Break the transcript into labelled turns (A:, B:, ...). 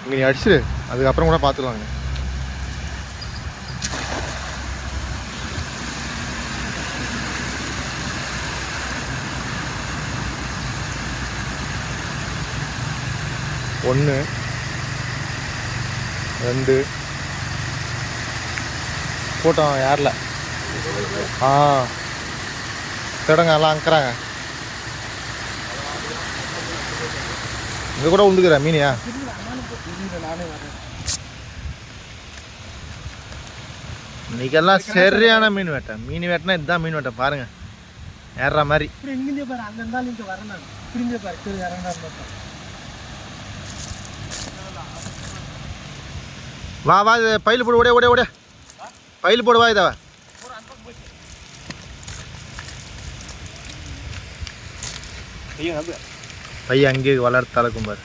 A: இங்கே நீ அடிச்சிடு, அதுக்கப்புறம் கூட பார்த்துக்கலாங்க. ஒன்று 2 கூட்டம் யாரில் தேடங்க எல்லாம் அனுக்கிறாங்க. இங்கே கூட உண்டுக்கிற மீனியா? இன்னைக்கெல்லாம் சரியான மீன் வேட்டை. மீன் வேட்டைனா இதுதான் மீன் வேட்டை. பாருங்க ஏறுற மாதிரி. வா வா, இது பையில் போடு. ஓடே ஓடே ஓடே, பையில் போடு. வா இதை பையன் அங்கேயே வளர்த்து அளக்கும் பாரு.